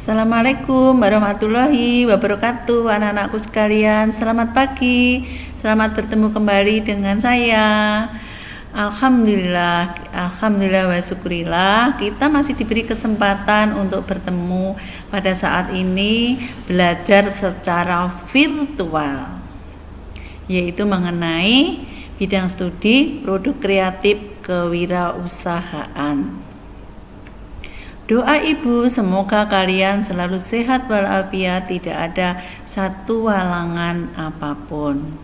Assalamualaikum warahmatullahi wabarakatuh, anak-anakku sekalian. Selamat pagi, selamat bertemu kembali dengan saya. Alhamdulillah wa syukurillah, kita masih diberi kesempatan untuk bertemu pada saat ini belajar secara virtual, yaitu mengenai bidang studi produk kreatif kewirausahaan. Doa ibu, semoga kalian selalu sehat walafiat, tidak ada satu halangan apapun.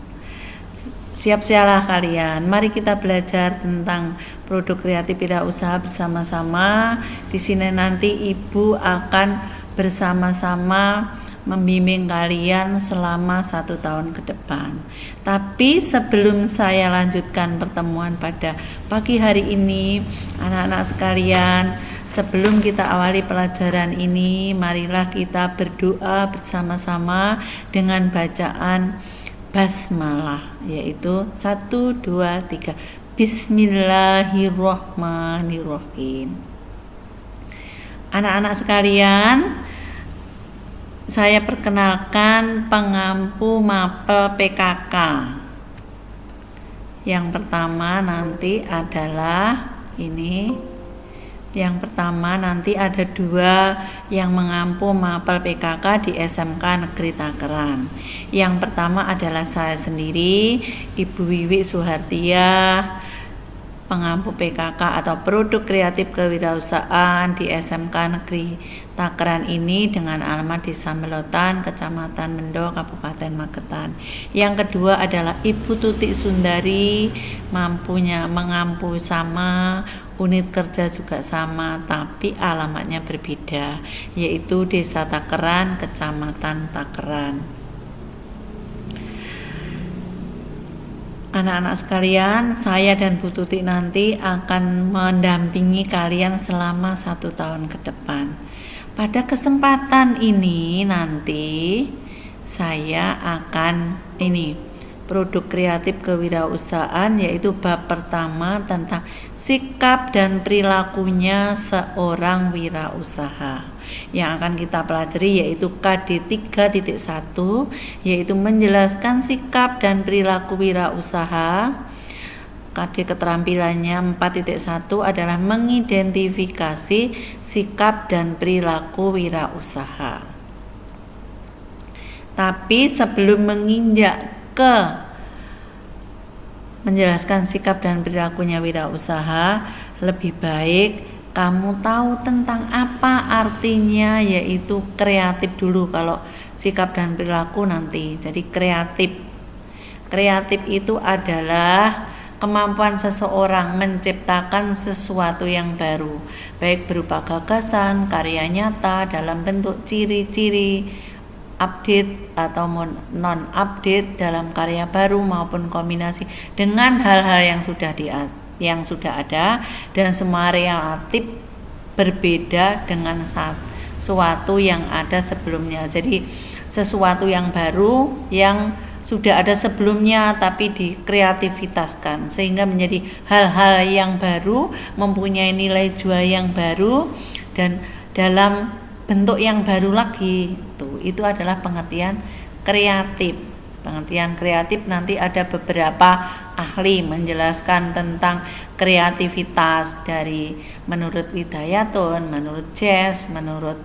Siap-siaplah kalian. Mari kita belajar tentang produk kreatif wirausaha bersama-sama. Di sini nanti ibu akan bersama-sama membimbing kalian selama 1 tahun ke depan. Tapi sebelum saya lanjutkan pertemuan pada pagi hari ini, anak-anak sekalian, sebelum kita awali pelajaran ini, marilah kita berdoa bersama-sama dengan bacaan basmalah, yaitu 1, 2, 3. Bismillahirrahmanirrahim. Anak-anak sekalian, saya perkenalkan pengampu mapel PKK. Yang pertama nanti adalah ini. Yang pertama nanti ada 2 yang mengampu mapel PKK di SMK Negeri Takeran. Yang pertama adalah saya sendiri, Ibu Wiwi Suhartiah, pengampu PKK atau produk kreatif kewirausahaan di SMK Negeri Takeran ini dengan alamat Desa Melotan, Kecamatan Mendo, Kabupaten Magetan. Yang kedua adalah Ibu Tutik Sundari, mengampu sama, unit kerja juga sama, tapi alamatnya berbeda, yaitu Desa Takeran, Kecamatan Takeran. Anak-anak sekalian, saya dan Bu Tuti nanti akan mendampingi kalian selama 1 tahun ke depan. Pada kesempatan ini nanti saya akan produk kreatif kewirausahaan, yaitu bab pertama tentang sikap dan perilakunya seorang wirausaha. Yang akan kita pelajari yaitu KD 3.1, yaitu menjelaskan sikap dan perilaku wirausaha. KD keterampilannya 4.1 adalah mengidentifikasi sikap dan perilaku wirausaha. Tapi sebelum menginjak ke menjelaskan sikap dan perilakunya wirausaha, lebih baik kamu tahu tentang apa artinya, yaitu kreatif dulu. Kalau sikap dan perilaku nanti. Jadi kreatif itu adalah kemampuan seseorang menciptakan sesuatu yang baru, baik berupa gagasan, karya nyata dalam bentuk ciri-ciri, update atau non-update dalam karya baru, maupun kombinasi dengan hal-hal yang sudah ada, dan semua relatif berbeda dengan sesuatu yang ada sebelumnya. Jadi sesuatu yang baru yang sudah ada sebelumnya tapi dikreativitaskan sehingga menjadi hal-hal yang baru, mempunyai nilai jual yang baru, dan dalam bentuk yang baru lagi. Itu adalah pengertian kreatif. Pengertian kreatif nanti ada beberapa ahli menjelaskan tentang kreativitas, dari menurut Widayatun, menurut Jess, menurut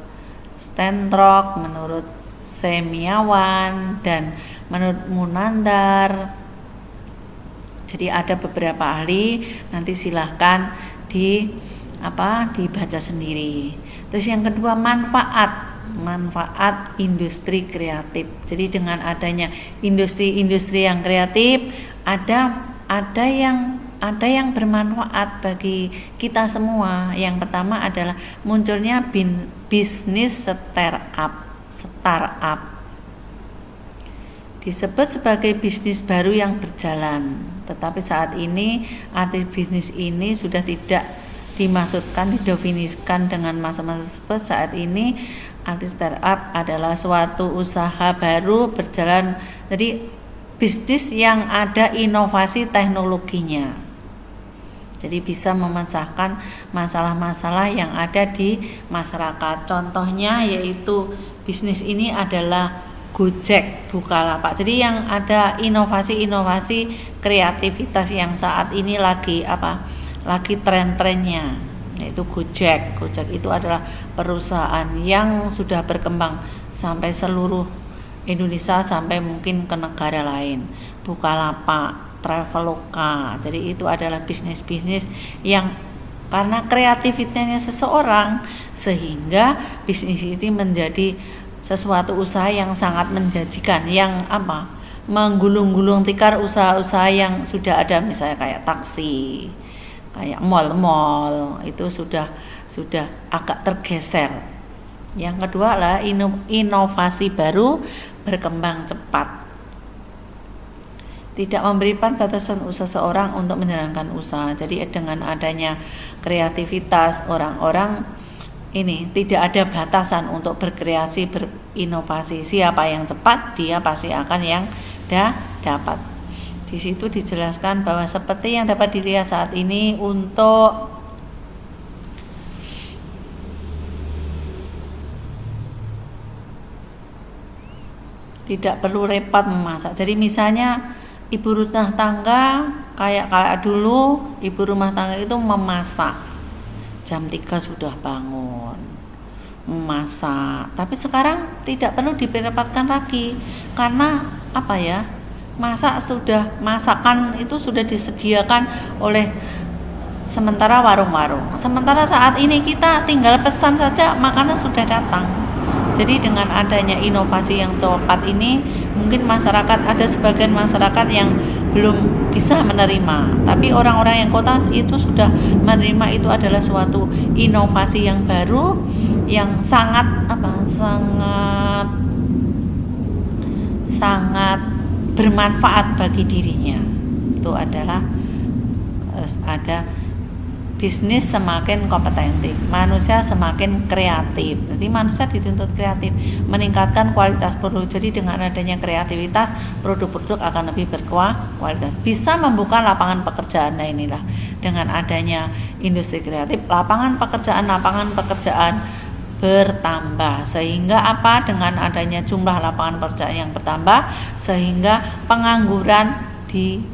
Stentrock, menurut Semiawan, dan menurut Munandar. Jadi ada beberapa ahli, nanti silahkan dibaca sendiri. Terus yang kedua, manfaat industri kreatif. Jadi dengan adanya industri yang kreatif, ada yang bermanfaat bagi kita semua. Yang pertama adalah munculnya bisnis startup. Disebut sebagai bisnis baru yang berjalan. Tetapi saat ini arti bisnis ini sudah tidak didefinisikan dengan masa-masa tersebut. Saat ini arti startup adalah suatu usaha baru berjalan, jadi bisnis yang ada inovasi teknologinya. Jadi bisa memecahkan masalah-masalah yang ada di masyarakat. Contohnya yaitu bisnis ini adalah Gojek, Bukalapak. Jadi yang ada inovasi-inovasi kreativitas yang saat ini lagi tren-trennya, yaitu Gojek. Gojek itu adalah perusahaan yang sudah berkembang sampai seluruh Indonesia, sampai mungkin ke negara lain. Bukalapak, Traveloka. Jadi itu adalah bisnis-bisnis yang karena kreativitasnya seseorang sehingga bisnis ini menjadi sesuatu usaha yang sangat menjanjikan, yang menggulung-gulung tikar usaha-usaha yang sudah ada, misalnya kayak taksi, kayak mall-mall, itu sudah agak tergeser. Yang kedua adalah inovasi baru berkembang cepat, tidak memberi batasan usaha seseorang untuk menjalankan usaha. Jadi dengan adanya kreativitas, orang-orang ini tidak ada batasan untuk berkreasi, berinovasi. Siapa yang cepat, dia pasti akan yang dapat. Di situ dijelaskan bahwa seperti yang dapat dilihat saat ini, untuk tidak perlu repot memasak. Jadi misalnya ibu rumah tangga kayak dulu, ibu rumah tangga itu memasak jam 3 sudah bangun memasak. Tapi sekarang tidak perlu direpotkan lagi, karena masakan itu sudah disediakan oleh sementara warung-warung. Sementara saat ini kita tinggal pesan saja, makanan sudah datang. Jadi dengan adanya inovasi yang cepat ini, mungkin ada sebagian masyarakat yang belum bisa menerima, tapi orang-orang yang kota itu sudah menerima. Itu adalah suatu inovasi yang baru, yang sangat bermanfaat bagi dirinya. Itu adalah ada bisnis semakin kompetensi, manusia semakin kreatif. Jadi manusia dituntut kreatif, meningkatkan kualitas produk. Jadi dengan adanya kreativitas, produk-produk akan lebih berkualitas, bisa membuka lapangan pekerjaan. Nah inilah, dengan adanya industri kreatif, lapangan pekerjaan bertambah. Sehingga dengan adanya jumlah lapangan pekerjaan yang bertambah, sehingga pengangguran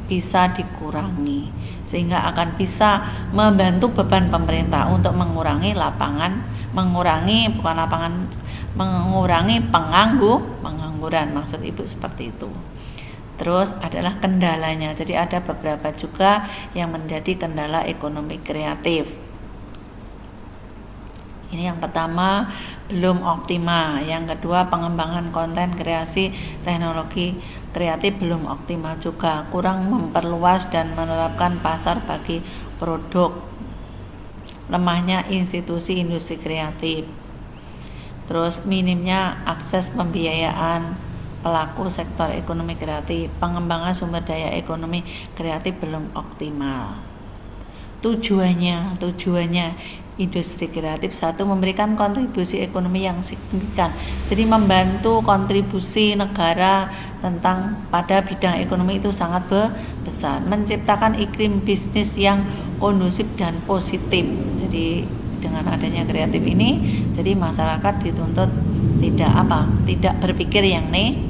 bisa dikurangi, sehingga akan bisa membantu beban pemerintah untuk mengurangi pengangguran, maksud ibu seperti itu. Terus adalah kendalanya. Jadi ada beberapa juga yang menjadi kendala ekonomi kreatif. Ini yang pertama, belum optimal. Yang kedua, pengembangan konten kreasi teknologi kreatif belum optimal juga, kurang memperluas dan menerapkan pasar bagi produk, lemahnya institusi industri kreatif, terus minimnya akses pembiayaan pelaku sektor ekonomi kreatif, pengembangan sumber daya ekonomi kreatif belum optimal. Tujuannya industri kreatif, satu, memberikan kontribusi ekonomi yang signifikan. Jadi membantu kontribusi negara pada bidang ekonomi itu sangat besar. Menciptakan iklim bisnis yang kondusif dan positif. Jadi dengan adanya kreatif ini, jadi masyarakat dituntut tidak berpikir yang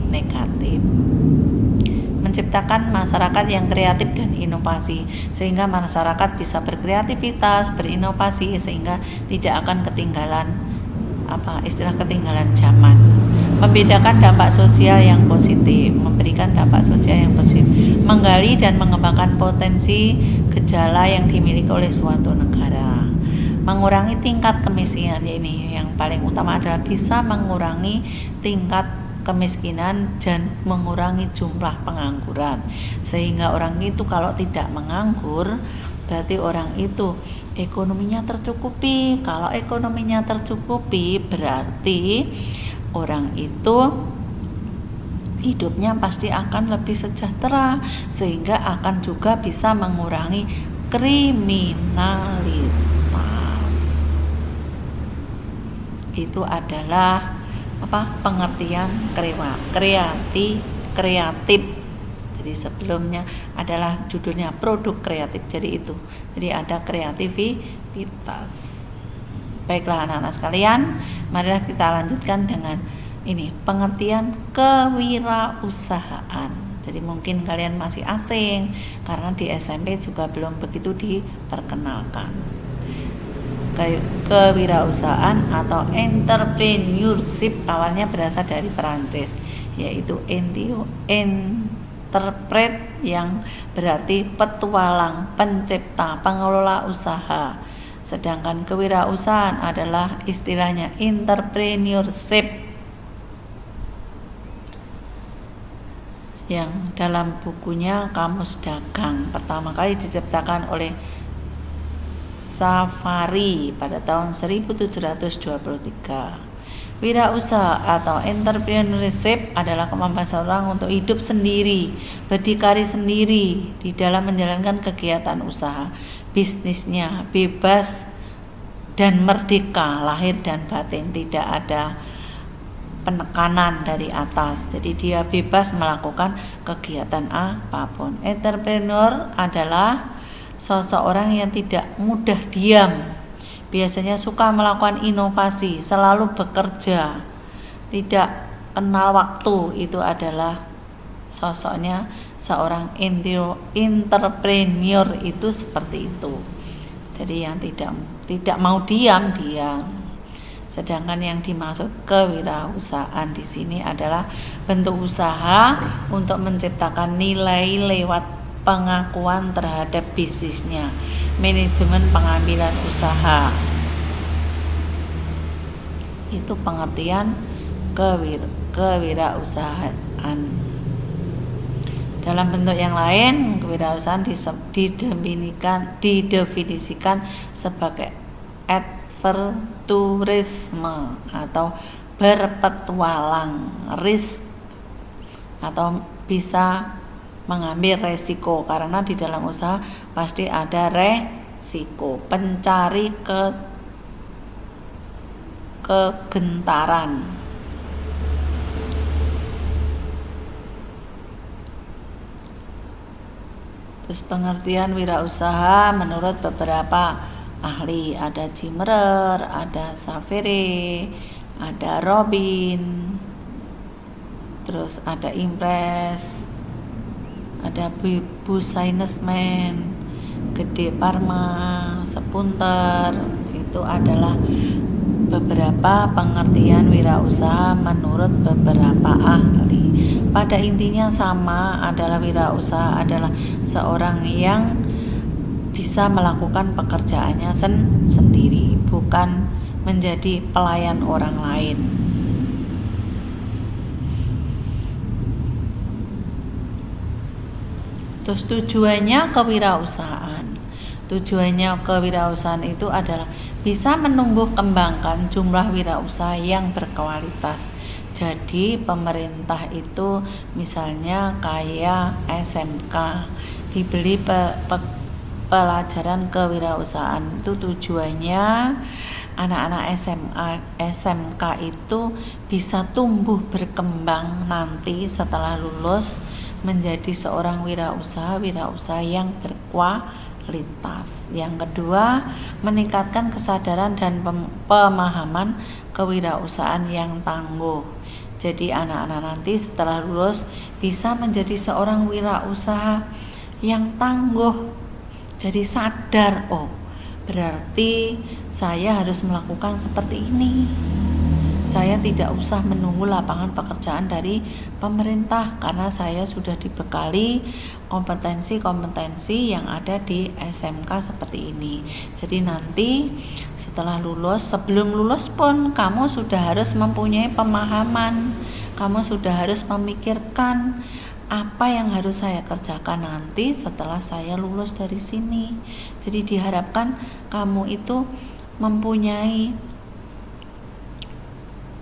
negatif. Menciptakan masyarakat yang kreatif dan inovasi, sehingga masyarakat bisa berkreativitas, berinovasi, sehingga tidak akan ketinggalan zaman. Membedakan dampak sosial yang positif, memberikan dampak sosial yang positif, menggali dan mengembangkan potensi gejala yang dimiliki oleh suatu negara, mengurangi tingkat kemiskinan. Ini yang paling utama adalah bisa mengurangi tingkat kemiskinan dan mengurangi jumlah pengangguran, sehingga orang itu kalau tidak menganggur, berarti orang itu ekonominya tercukupi. Kalau ekonominya tercukupi, berarti orang itu hidupnya pasti akan lebih sejahtera, sehingga akan juga bisa mengurangi kriminalitas. Itu adalah pengertian kreatif. Jadi sebelumnya adalah judulnya produk kreatif. Jadi ada kreativitas. Baiklah anak-anak sekalian, marilah kita lanjutkan dengan ini pengertian kewirausahaan. Jadi mungkin kalian masih asing karena di SMP juga belum begitu diperkenalkan. Kewirausahaan atau entrepreneurship awalnya berasal dari Perancis, yaitu interpret yang berarti petualang, pencipta, pengelola usaha. Sedangkan kewirausahaan adalah istilahnya entrepreneurship yang dalam bukunya Kamus Dagang pertama kali diciptakan oleh Safari pada tahun 1723. Wirausaha atau entrepreneurship adalah kemampuan seorang untuk hidup sendiri, berdikari sendiri di dalam menjalankan kegiatan usaha bisnisnya, bebas dan merdeka lahir dan batin, tidak ada penekanan dari atas. Jadi dia bebas melakukan kegiatan apapun. Entrepreneur adalah seseorang yang tidak mudah diam, biasanya suka melakukan inovasi, selalu bekerja, tidak kenal waktu. Itu adalah sosoknya seorang entrepreneur, itu seperti itu. Jadi yang tidak mau diam. Sedangkan yang dimaksud kewirausahaan di sini adalah bentuk usaha untuk menciptakan nilai lewat pengakuan terhadap bisnisnya, manajemen pengambilan usaha. Itu pengertian kewirausahaan. Dalam bentuk yang lain, kewirausahaan didefinisikan sebagai adventurisme atau berpetualang, risk atau bisa mengambil resiko, karena di dalam usaha pasti ada resiko, pencari kegentaran. Terus pengertian wirausaha menurut beberapa ahli, ada Zimmerer, ada Safari, ada Robin, terus ada Impress, ada Bu Sainsman, Gede Parma, Sepunter. Itu adalah beberapa pengertian wirausaha menurut beberapa ahli. Pada intinya sama, adalah wirausaha adalah seorang yang bisa melakukan pekerjaannya sendiri, bukan menjadi pelayan orang lain. Terus tujuannya kewirausahaan itu adalah bisa menumbuh kembangkan jumlah wirausaha yang berkualitas. Jadi pemerintah itu misalnya kayak SMK diberi pelajaran kewirausahaan, itu tujuannya anak-anak SMK itu bisa tumbuh berkembang nanti setelah lulus menjadi seorang wirausaha yang berkualitas. Yang kedua, meningkatkan kesadaran dan pemahaman kewirausahaan yang tangguh. Jadi anak-anak nanti setelah lulus bisa menjadi seorang wirausaha yang tangguh. Jadi sadar, oh berarti saya harus melakukan seperti ini. Saya tidak usah menunggu lapangan pekerjaan dari pemerintah karena saya sudah dibekali kompetensi-kompetensi yang ada di SMK seperti ini. Jadi nanti setelah lulus, sebelum lulus pun kamu sudah harus mempunyai pemahaman, kamu sudah harus memikirkan apa yang harus saya kerjakan nanti setelah saya lulus dari sini. Jadi diharapkan kamu itu mempunyai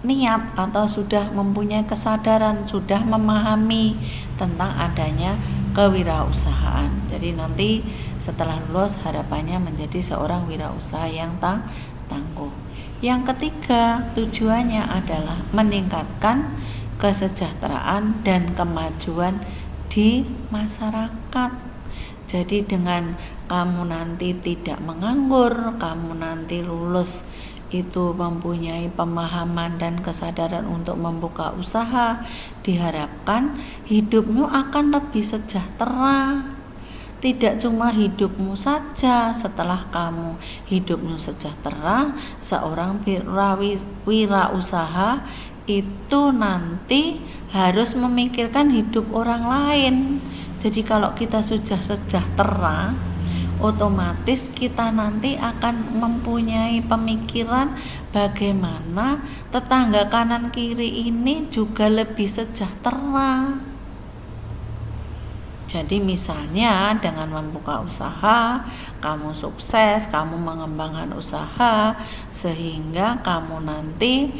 niat atau sudah mempunyai kesadaran, sudah memahami tentang adanya kewirausahaan. Jadi nanti setelah lulus harapannya menjadi seorang wirausaha yang tangguh. Yang ketiga, tujuannya adalah meningkatkan kesejahteraan dan kemajuan di masyarakat. Jadi dengan kamu nanti tidak menganggur, kamu nanti lulus itu mempunyai pemahaman dan kesadaran untuk membuka usaha, diharapkan hidupmu akan lebih sejahtera. Tidak cuma hidupmu saja, setelah kamu hidupmu sejahtera, seorang wirausaha itu nanti harus memikirkan hidup orang lain. Jadi kalau kita sudah sejahtera, otomatis kita nanti akan mempunyai pemikiran bagaimana tetangga kanan kiri ini juga lebih sejahtera. Jadi misalnya dengan membuka usaha, kamu sukses, kamu mengembangkan usaha, sehingga kamu nanti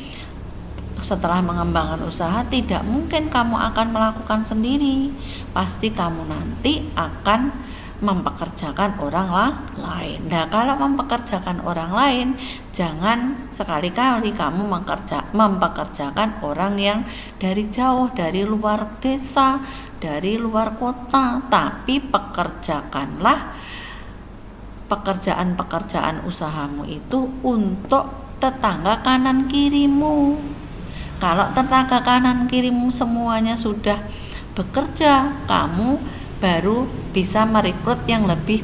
setelah mengembangkan usaha tidak mungkin kamu akan melakukan sendiri, pasti kamu nanti akan mempekerjakan orang lain. Nah, kalau mempekerjakan orang lain, jangan sekali-kali kamu mempekerjakan orang yang dari jauh, dari luar desa, dari luar kota, tapi pekerjakanlah pekerjaan-pekerjaan usahamu itu untuk tetangga kanan kirimu. Kalau tetangga kanan kirimu semuanya sudah bekerja, kamu baru bisa merekrut yang lebih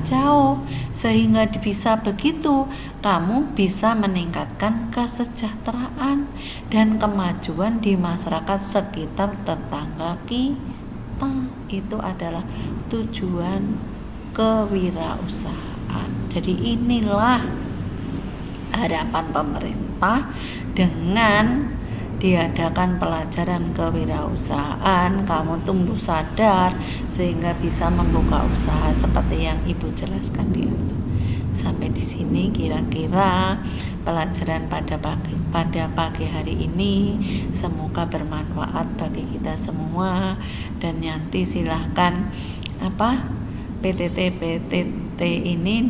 jauh, sehingga bisa begitu kamu bisa meningkatkan kesejahteraan dan kemajuan di masyarakat sekitar tetangga kita. Itu adalah tujuan kewirausahaan. Jadi inilah harapan pemerintah dengan diadakan pelajaran kewirausahaan, kamu tumbuh sadar sehingga bisa membuka usaha seperti yang Ibu jelaskan di awal. Sampai di sini kira-kira pelajaran pada pagi hari ini, semoga bermanfaat bagi kita semua. Dan nanti silahkan PTT ini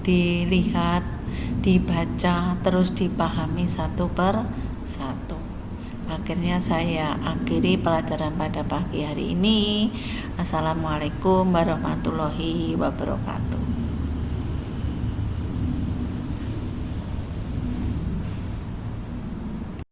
dilihat, dibaca, terus dipahami satu per satu. Akhirnya saya akhiri pelajaran pada pagi hari ini. Assalamualaikum warahmatullahi wabarakatuh.